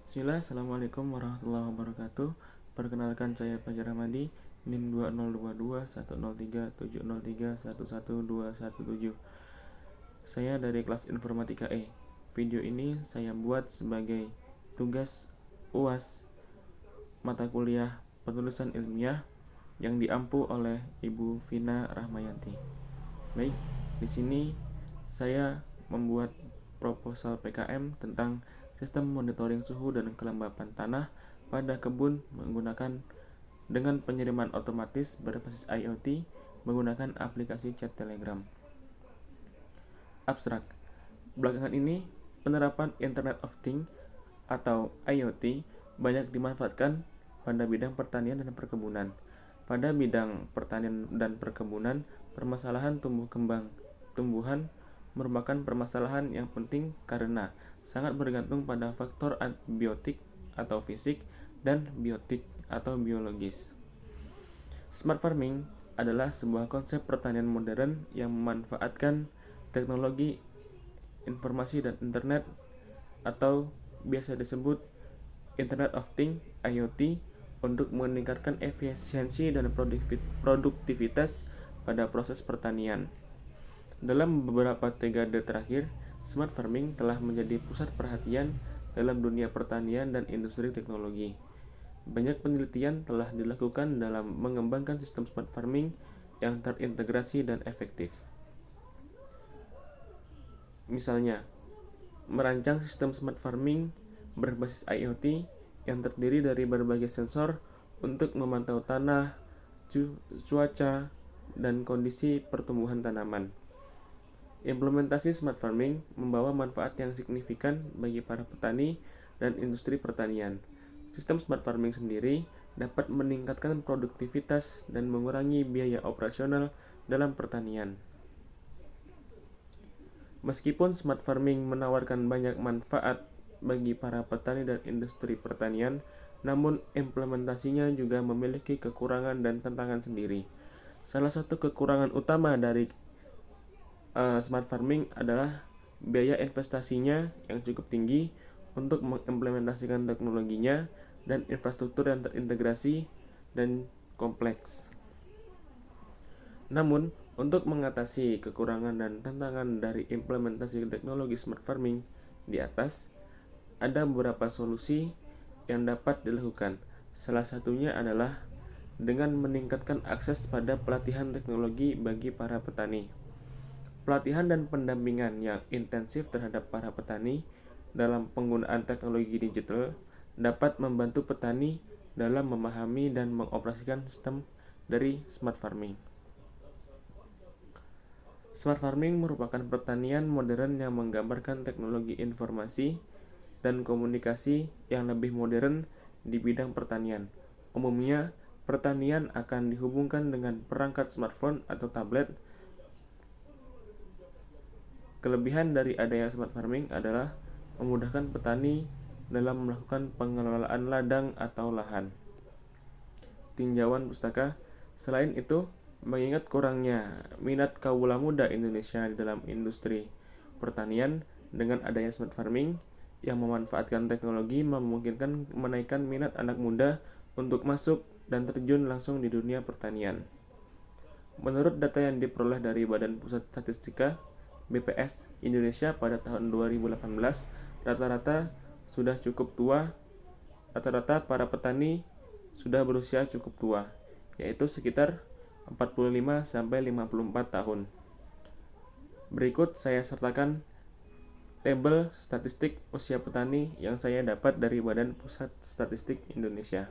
Bismillah, Assalamualaikum warahmatullahi wabarakatuh. Perkenalkan saya Fajar Hamadi, NIM 2022 10370311217. Saya dari kelas Informatika E. Video ini saya buat sebagai tugas UAS mata kuliah penulisan ilmiah yang diampu oleh Ibu Vina Rahmayanti. Baik, di sini saya membuat proposal PKM tentang sistem monitoring suhu dan kelembapan tanah pada kebun dengan pengiriman otomatis berbasis IoT menggunakan aplikasi chat Telegram. Abstrak. Belakangan ini, penerapan Internet of Things atau IoT banyak dimanfaatkan pada bidang pertanian dan perkebunan. Pada bidang pertanian dan perkebunan, permasalahan tumbuh kembang tumbuhan merupakan permasalahan yang penting karena sangat bergantung pada faktor biotik atau fisik dan biotik atau biologis. Smart farming adalah sebuah konsep pertanian modern yang memanfaatkan teknologi informasi dan internet atau biasa disebut Internet of Things (IoT) untuk meningkatkan efisiensi dan produktivitas pada proses pertanian. Dalam beberapa dekade terakhir, smart farming telah menjadi pusat perhatian dalam dunia pertanian dan industri teknologi. Banyak penelitian telah dilakukan dalam mengembangkan sistem smart farming yang terintegrasi dan efektif. Misalnya, merancang sistem smart farming berbasis IoT yang terdiri dari berbagai sensor untuk memantau tanah, cuaca, dan kondisi pertumbuhan tanaman. Implementasi smart farming membawa manfaat yang signifikan bagi para petani dan industri pertanian. Sistem smart farming sendiri dapat meningkatkan produktivitas dan mengurangi biaya operasional dalam pertanian. Meskipun smart farming menawarkan banyak manfaat bagi para petani dan industri pertanian, namun implementasinya juga memiliki kekurangan dan tantangan sendiri. Salah satu kekurangan utama dari smart farming adalah biaya investasinya yang cukup tinggi untuk mengimplementasikan teknologinya dan infrastruktur yang terintegrasi dan kompleks. Namun, untuk mengatasi kekurangan dan tantangan dari implementasi teknologi smart farming di atas, ada beberapa solusi yang dapat dilakukan. Salah satunya adalah dengan meningkatkan akses pada pelatihan teknologi bagi para petani. Pelatihan dan pendampingan yang intensif terhadap para petani dalam penggunaan teknologi digital dapat membantu petani dalam memahami dan mengoperasikan sistem dari smart farming. Smart farming merupakan pertanian modern yang menggambarkan teknologi informasi dan komunikasi yang lebih modern di bidang pertanian. Umumnya, pertanian akan dihubungkan dengan perangkat smartphone atau tablet. Kelebihan dari adanya smart farming adalah memudahkan petani dalam melakukan pengelolaan ladang atau lahan. Tinjauan pustaka. Selain itu, mengingat kurangnya minat kaula muda Indonesia di dalam industri pertanian, dengan adanya smart farming yang memanfaatkan teknologi memungkinkan menaikkan minat anak muda untuk masuk dan terjun langsung di dunia pertanian. Menurut data yang diperoleh dari Badan Pusat Statistika (BPS) Indonesia pada tahun 2018, rata-rata para petani sudah berusia cukup tua, yaitu sekitar 45-54 tahun. Berikut saya sertakan tabel statistik usia petani yang saya dapat dari Badan Pusat Statistik Indonesia.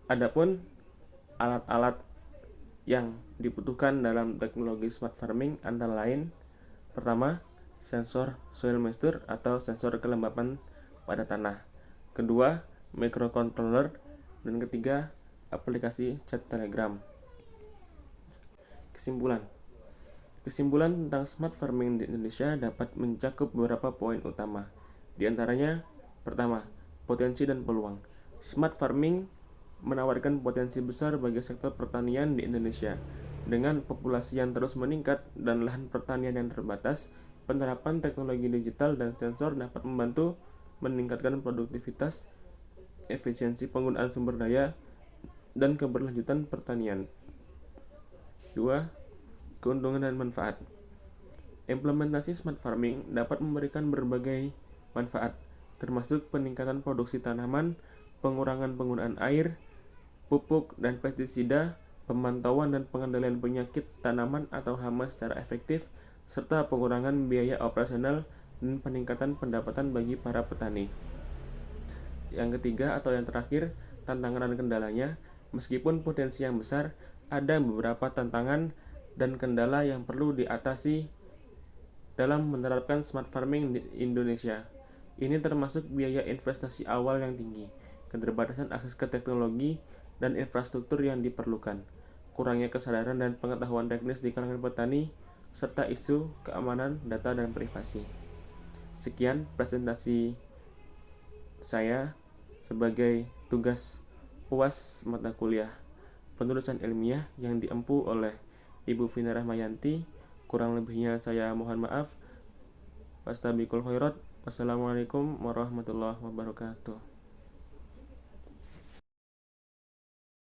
Adapun alat-alat yang dibutuhkan dalam teknologi smart farming antara lain: pertama, sensor soil moisture atau sensor kelembapan pada tanah. Kedua, microcontroller. Dan ketiga, aplikasi chat Telegram. Kesimpulan tentang smart farming di Indonesia dapat mencakup beberapa poin utama. Di antaranya, pertama, potensi dan peluang. Smart farming menawarkan potensi besar bagi sektor pertanian di Indonesia. Dengan populasi yang terus meningkat dan lahan pertanian yang terbatas, penerapan teknologi digital dan sensor dapat membantu meningkatkan produktivitas, efisiensi penggunaan sumber daya, dan keberlanjutan pertanian. 2. Keuntungan dan manfaat. Implementasi smart farming dapat memberikan berbagai manfaat, termasuk peningkatan produksi tanaman, pengurangan penggunaan air, pupuk dan pestisida, pemantauan dan pengendalian penyakit tanaman atau hama secara efektif, serta pengurangan biaya operasional dan peningkatan pendapatan bagi para petani. Yang ketiga atau yang terakhir, tantangan dan kendalanya. Meskipun potensi yang besar, ada beberapa tantangan dan kendala yang perlu diatasi dalam menerapkan smart farming di Indonesia. Ini termasuk biaya investasi awal yang tinggi, keterbatasan akses ke teknologi dan infrastruktur yang diperlukan, kurangnya kesadaran dan pengetahuan teknis di kalangan petani, serta isu keamanan data dan privasi. Sekian presentasi saya sebagai tugas UAS mata kuliah penulisan ilmiah yang diempu oleh Ibu Vina Rahmayanti. Kurang lebihnya saya mohon maaf. Wastabiqul khairat. Wassalamualaikum warahmatullahi wabarakatuh.